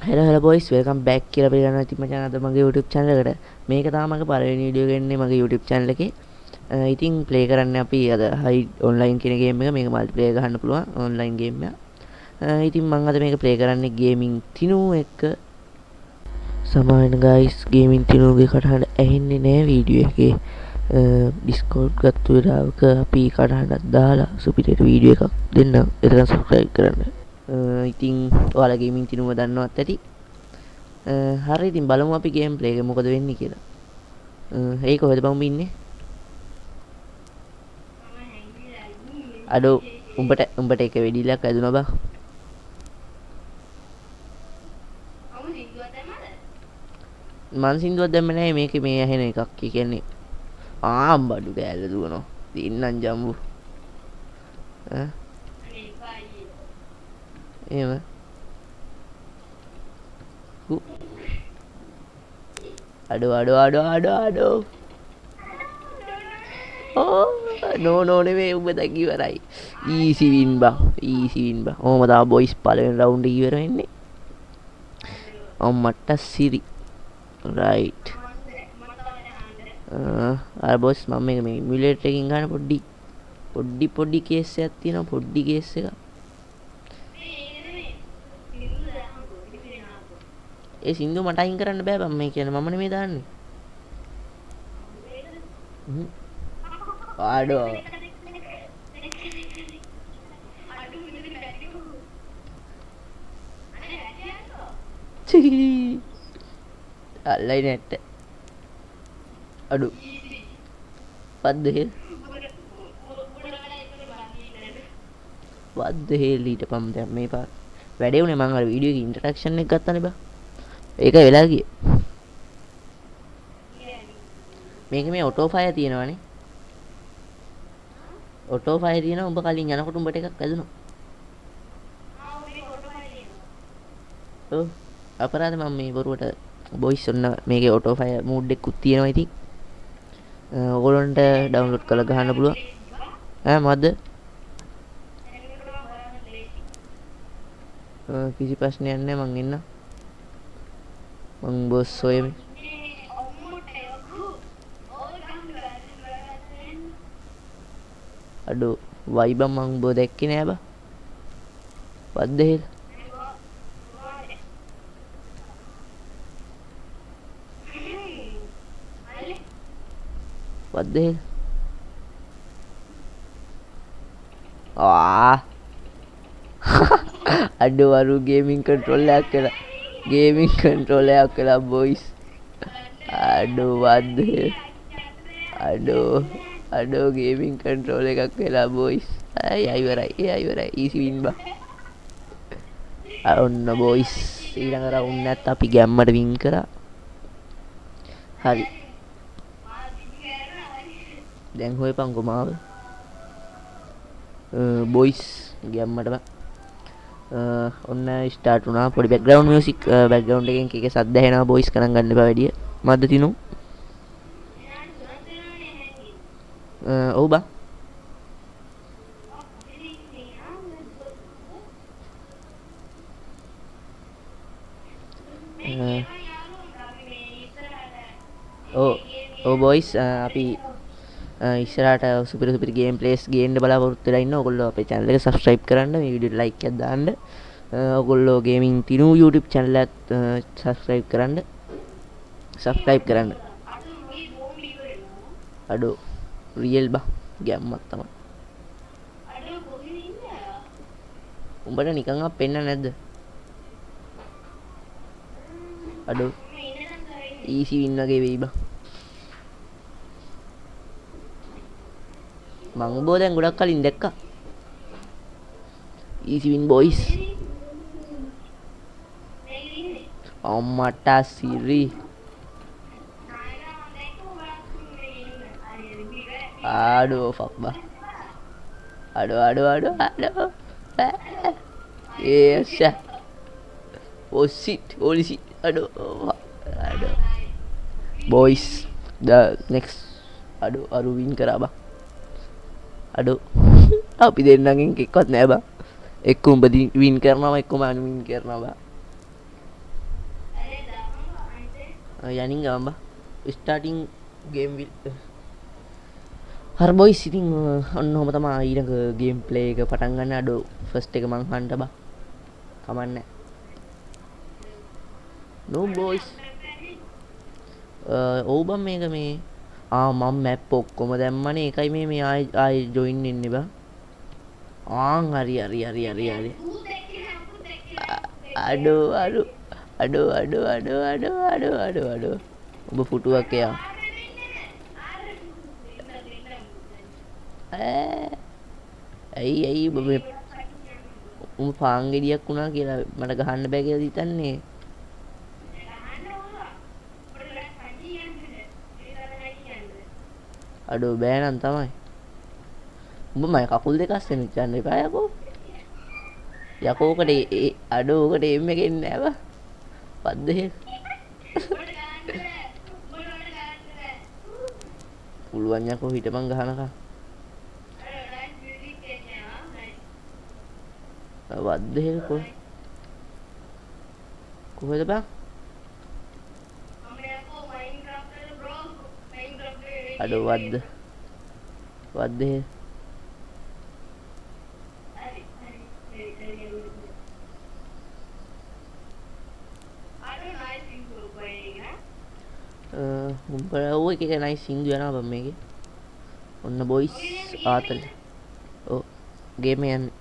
hello boys, welcome back කියලා පිළිගන්නවා. ඉතින් මචං අද මගේ YouTube channel එකට මේක තමයි මගේ පළවෙනි වීඩියෝ එක එන්නේ මගේ YouTube channel එකේ. ඉතින් play කරන්නේ අපි අද hide online කියන game එක. මේක multiplayer ගහන්න පුළුවන් online game එක. ඉතින් මම අද මේක play කරන්නේ gaming තිනු එක. සමාවෙන්න guys, gaming තිනුගේ කටහඬ ඇහෙන්නේ නැහැ වීඩියෝ එකේ. Discord ගත්ත වෙලාවක අපි කටහඬක් දාලා සුපිරියට වීඩියෝ එකක් දෙන්න. එතන subscribe කරන්න. ඉතින් ඔයාලා ගේමින් තිනුම දන්නවත් ඇති. හරි ඉතින් බලමු අපි ගේම් ප්ලේ එක මොකද වෙන්නේ කියලා. ඒක කොහෙද බං ඉන්නේ? අඩෝ උඹට එක වෙඩිලක් ඇදුනා බං. මං සින්දුවක් දැම්මේ නැහැ මේකේ මේ ඇහෙන එකක්. ඒ කියන්නේ බඩු කෑල්ල දුවනවා. දින්නම් ජම්බු. එහෙම අඩෝ නෝ නෙමෙයි උඹ දැන් ඉවරයි. ඊසි වින් බං ඕම තමයි බොයිස් පළවෙනි රවුන්ඩ් එක ඉවර වෙන්නේ. අම්මට සිරි රයිට්. අර බොස් මම මේක මේ ඉමුලේටර් එකකින් ගන්න පොඩි කේස් එකක් තියෙනවා. පොඩි කේස් එකක්. ඒ සින්දු මට අයින් කරන්න බෑ බං. මේ කියන්නේ මම නෙමෙයි දාන්නේ. ආඩෝ අල්ලයි නැට්ට අඩු what the hell ඊට පම් දැන් මේ පාර වැඩේ උනේ මම අර වීඩියෝ එකේ ඉන්ටරැක්ෂන් එක ගත්තනේ බං. ඒක වෙලා ගියේ. මේක මේ ඔටෝ ෆයර් තියෙනවනේ. ඔටෝ ෆයර් තියෙනවා. උඹ කලින් යනකොට උඹට එකක් වැදුනා. ඔව් අපරාධ මම මේ බොරුවට බොයිස් ඔන්න මේකේ ඔටෝ ෆයර් මූඩ් එකකුත් තියෙනවා. ඉතින් ඔයගොල්ලන්ට ඩවුන්ලෝඩ් කරලා ගහන්න පුළුවන්. මොකද්ද? කිසි ප්‍රශ්නයක් නැහැ මං එන්න. මං බොස් ඔයෙමි. අඩෝ වයිබ මං බෝ දැක්කේ නෑ බා. what the hell අඩෝ අරු ගේමින් කන්ට්‍රෝල් එකක් කළා බොයිස්. අඩෝ what the hell අඩෝ ගේමින් කන්ට්‍රෝල් එකක් වෙලා බොයිස්. ඉවරයි ඊසි වින් බා. ඔන්න බොයිස් ඊළඟ රවුන්ඩ් එකත් අපි ගැම්මට වින් කරා. හරි දැන් හොයපන්කෝ මාව බොයිස් ගැම්මට බා. ඔන්න ස්ටාර්ට් වුණා. පොඩි බෑග්ග්‍රවුන්ඩ් මියුසික් බෑග්ග්‍රවුන්ඩ් එකෙන් කීක සද්ද ඇහෙනවා. බොයිස් ගණන් ගන්න එපා වැඩි. මද්ද තිනු ඔව් බා. ඔව් බොයිස් අපි ඉස්සරහට සුපිරි ගේම් ප්ලේස් ගේන්න බලාපොරොත්තු වෙලා ඉන්න. ඔයගොල්ලෝ අපේ channel එක subscribe කරන්න. මේ වීඩියෝට like එකක් දාන්න. ඔයගොල්ලෝ ගේමින් තිනු YouTube channel එකත් subscribe කරන්න. අඩෝ රියල් බා ගැම්මක් තමයි. උඹට නිකන් අප් පෙන්න නැද්ද? අඩෝ ඊසි වින් වගේ වෙයි බා. මං උඹව දැන් ගොඩක් කලින් දැක්කා. Easy win boys. අම්මට සිරි අඩෝ ෆක් බා. අඩෝ yes holy shit අඩෝ boys the next අඩෝ වින් කරා බා. අඩෝ අපි දෙන්නගෙන් එක්කවත් නෑ බා. එක්ක උඹ වින් කරනවා එක්ක මම වින් කරනවා බා. යනින් ගම්බ ස්ටාටිං ගේම් හරි බොයිස් ඉතින් ඔන්න ඔහම තමා ඊළඟ ගේම් ප්ලේ එක පටන් ගන්න අඩෝ ෆස්ට් එක මං හන්ට බා කමන්නේ නෝ බොයිස් ඔව් බම් මේක මේ මම මැප් ඔක්කොම දැම්මනේ ඒකයි මේ ආයි ජොයින් වෙන්නේ බා හරි අඩෝ අඩෝ ඔබ පුටුවක් එයා ඇයි උඹ පාංගෙඩියක් වුණා කියලා මට ගහන්න බෑ කියලා හිතන්නේ අඩෝ බෑ නම් තමයි උඹ මම කකුල් දෙක අස්සෙන් ඉච්චන්න එපා යකෝකට අඩෝකට එම් එකෙන් නෑව පද්දේ පුළුවන් යකෝ හිටපන් ගහනකම් වද්දේ කොහෙද බං අඩෝ වද්දේ උඹට ඔය එක නයි සිංදු යනවා බම් මේකේ ඔන්න බොයිස් ආතල් ඔව් ගේම යන්නේ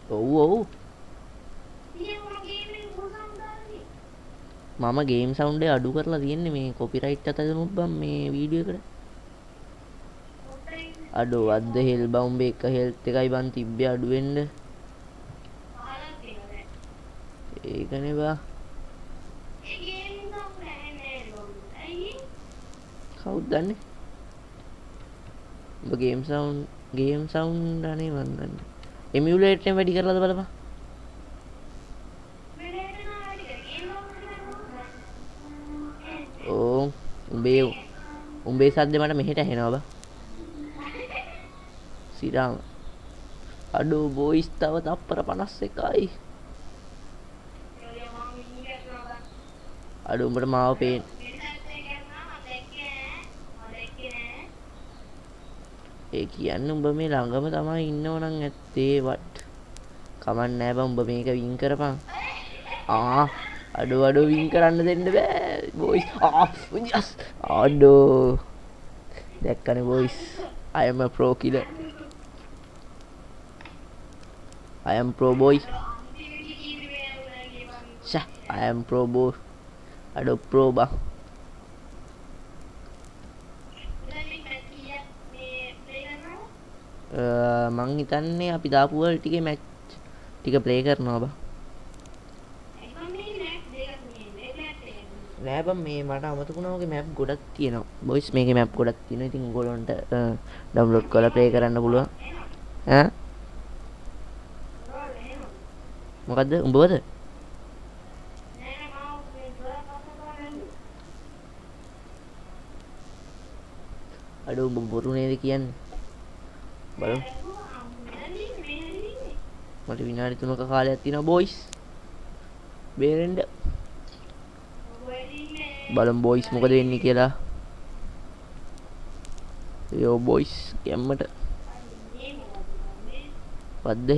ඔව් මම ගේම් සවුන්ඩ් එක අඩු කරලා තියෙන්නේ මේ කොපිරයිට් අත දෙනුත් බම් මේ වීඩියෝ එකට අඩෝ අද්ද හෙල් බවුම්බ එක හෙල්ත් එකයි බන් තිබ්බේ අඩු වෙන්න ඒකනේ බා කවුද දන්නේ ඔබ ගේම් සවුන්ඩ් අනේ මන් දන්නේ එමියුලේටර් එකෙන් වැඩි කරලාද බලපන් ඕ උඹේ සද්දේ මට මෙහෙට ඇහෙනවා බා සිරාම අඩෝ බොයිස් තව තප්පර 51යි අඩෝ උඹට මාව පේන ඒ කියන්නේ උඹ මේ ළඟම තමයි ඉන්නව නම් ඇත්තේ වට කමක් නෑ බං උඹ මේක වින් කරපන් අඩෝ වින් කරන්න දෙන්න බෑ බොයිස් යස් අඩෝ දැක්කනේ boys I am a pro killer I am pro boy I am pro boy අඩෝ pro බං මං හිතන්නේ අපි දාපු වල ටිකේ මැච් ටික ප්ලේ කරනවා බා නෑ බං මේ මට අමතක වුණා වගේ මැප් ගොඩක් තියෙනවා බොයිස් මේකේ මැප් ගොඩක් තියෙනවා ඉතින් ඔයගොල්ලන්ට ඩවුන්ලෝඩ් කරලා ප්ලේ කරන්න පුළුවන් ඈ මොකද්ද උඹවද අඩෝ උඹ බොරු නේද කියන්නේ බලමු මට විනාඩි 3ක කාලයක් තියෙනවා බොයිස් බේරෙන්න බලමු බොයිස් මොකද වෙන්නේ කියලා යෝ බොයිස් යම්මට වද්ද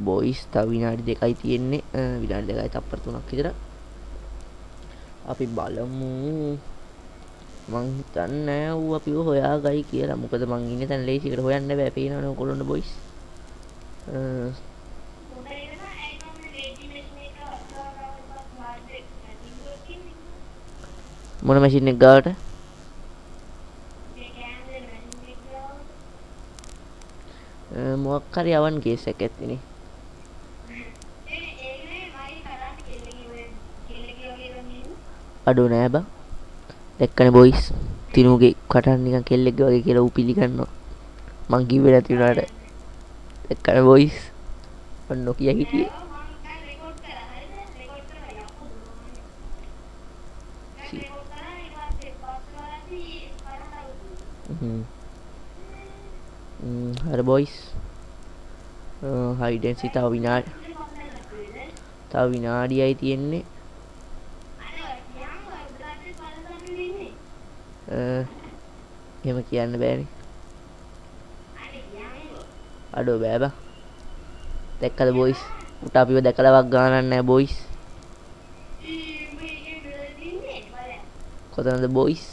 බොයිස් තව විනාඩි 2යි තියෙන්නේ විනාඩි 2යි තප්පර 3ක් විතර අපි බලමු මං හිතන්නේ ඌ අපිව හොයාගයි කියලා මොකද මං ඉන්නේ දැන් ලේසියකට හොයන්න බෑ පේනවනේ ඔයගොල්ලොන්ට බොයිස් මොන මැෂින් එක ගාවට මොකක් හරි යවන් කේස් එකක් ඇත්තිනේ අඩෝ නෑ බං දැක්කනේ බොයිස් තිනුගේ කටහඬ නිකන් කෙල්ලෙක්ගේ වගේ කියලා ඌ පිළිගන්නවා මං කිව්වේ නැති උනාට දැක්කනේ බොයිස් ඔන්න නොකිය හිටියේ හරි බොයිස් හයිඩ් ඇන්ඩ් සීක් තව විනාඩියයි තියෙන්නේ එහෙම කියන්න බෑනේ. අඩෝ බෑ බා. දැක්කද බොයිස්? උට අපිව දැකලා වක් ගානක් නැහැ බොයිස්. කොතනද බොයිස්?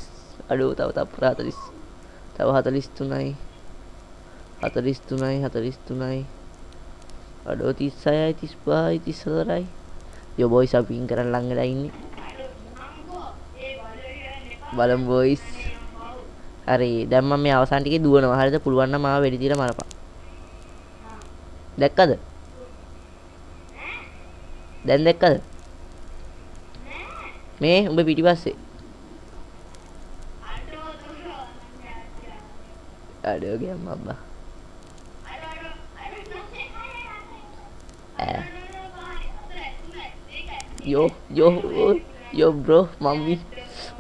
අඩෝ තව තප්පර 40. තව 43යි. 43යි. අඩෝ 36යි 35යි 34යි. යෝ බොයිස් අපි පින් කරන් ලං වෙලා ඉන්නේ. බලමු බොයිස්. හරි දැන් මම මේ අවසාන ටිකේ දුවනවා. හරිද? පුළුවන් නම් ආව වෙඩි තියලා මරපන්. දැක්කද? දැන් දැක්කද? මේ උඹ පිටිපස්සේ. අඩෝ ගියම් අබ්බා. yo bro mami.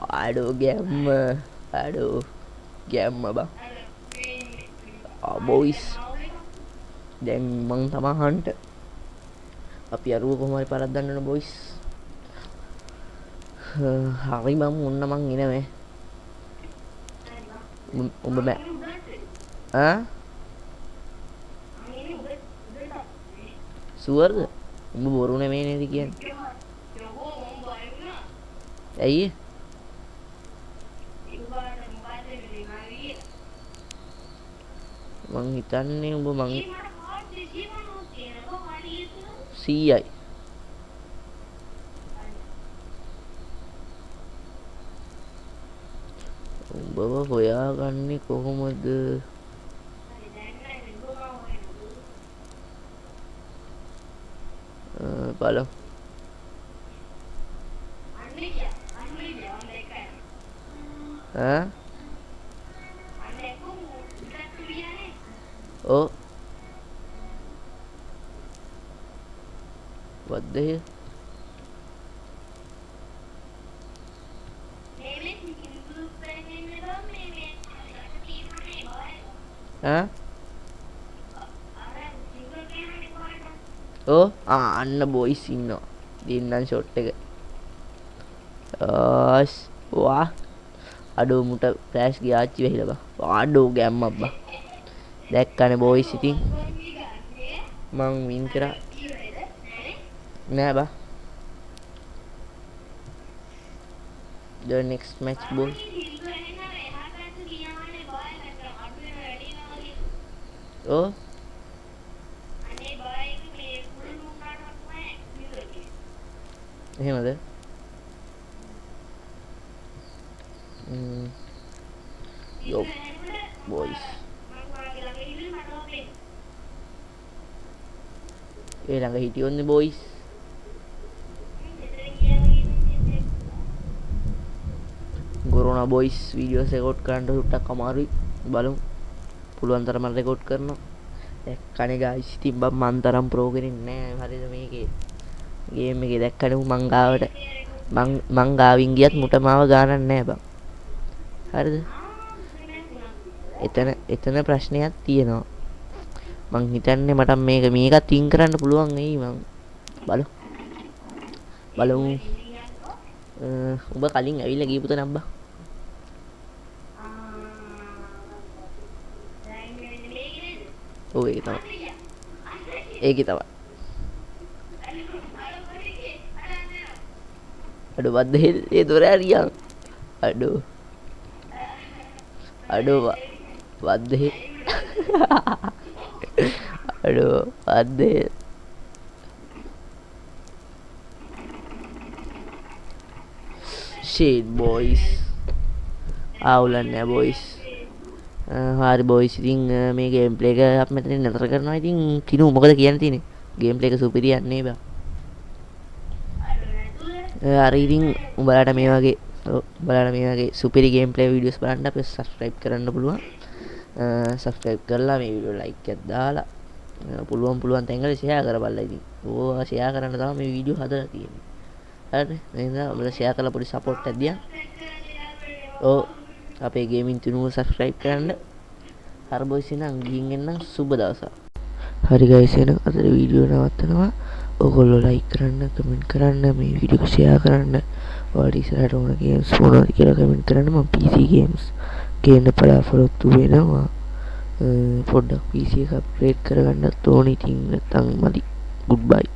Aduh game bang. Boys දැන් මං තමා හන්ට අපි අරුව කොහොම හරි පරද්දන්න ඕන බොයිස්. හරි මම ඔන්න මං එනවේ. උඹ බෑ සුවර්ද? උඹ බොරු නෙමෙයි නේද කියන්නේ? ඇයි? මං හිතන්නේ උඹ මං 100යි. උඹව හොයාගන්නේ කොහොමද? බලමු. Oh, what the hell? Oh, අන්න බොයිස් ඉන්නවා. දෙන්නම් ෂොට් එක. වාහ්. අඩෝ මුට ෆ්ලෑෂ් ගියාච්චි වෙහිලා බා. අඩෝ ගැම්මක් බා. දැක්කනේ බොයිස් ඉතින්. මං වින් කරා. නෑ බා. The next match boy. Oh. එහෙමද? Yo boys. ළඟ හිටියොන්නේ boys. Corona boys videos record කරන්න ටුට්ටක් අමාරුයි. බලමු. පුළුවන් තරම record කරනවා. දැක්කනේ guys ඉතින් මන් තරම් pro කෙනෙක් නෑ. හරිද මේකේ? ගේම් එකේ දැක්කනේ මං ගාවට මං ගාවින් ගියත් මුට මාව ගානක් නෑ බං. හරිද? එතන ප්‍රශ්නයක් තියෙනවා. මං හිතන්නේ මට මේකත් වින් කරන්න පුළුවන් වෙයි මං. බලමු. උඹ කලින් ඇවිල්ලා ගියපු තැන අබ්බා. ඔව් ඒකේ තමයි. අඩෝ what the hell ඒ දොර ඇරියා. අඩෝ what the hell. අඩෝ what the hell. shit boys. ආවුලන්නේ නැහැ boys. හරි boys ඉතින් මේ ගේම් ප්ලේ එක අපි මෙතනින් නතර කරනවා. ඉතින් කිනු මොකද කියන්න තියෙන්නේ? ගේම් ප්ලේ එක සුපිරියක් නේ බා. හරි ඉතින් උඹලාට මේ වගේ සුපිරි ගේම් ප්ලේ වීඩියෝස් බලන්න අපිව subscribe කරන්න පුළුවන්. subscribe කරලා මේ වීඩියෝ like එකක් දාලා පුළුවන් තැන්වල share කරපළා ඉතින්. ඕවා share කරන්න තමයි මේ වීඩියෝ හදලා තියෙන්නේ. හරිද? එහෙනම් ඔයාලා share කරලා පොඩි support එකක් දියන්. ඔව් අපේ ගේමින් channel subscribe කරන්න. හරි boys එහෙනම් ගිහින් එන්නම් සුබ දවසක්. හරි guys එහෙනම් අද වීඩියෝ නවත්තනවා. ඔයගොල්ලෝ like කරන්න, comment කරන්න, මේ වීඩියෝ share කරන්න. ඔයාලට ඉස්සරහට ඕන ගේම්ස් මොනවද කියලා කමෙන්ට් කරන්න. මම PC ගේම්ස් ගේන්න බලාපොරොත්තු වෙනවා. පොඩ්ඩක් PC එක අප්ග්‍රේඩ් කරගන්නත් ඕනේ. ඉතින් නැත්තම් මදි. ගුඩ් බයි.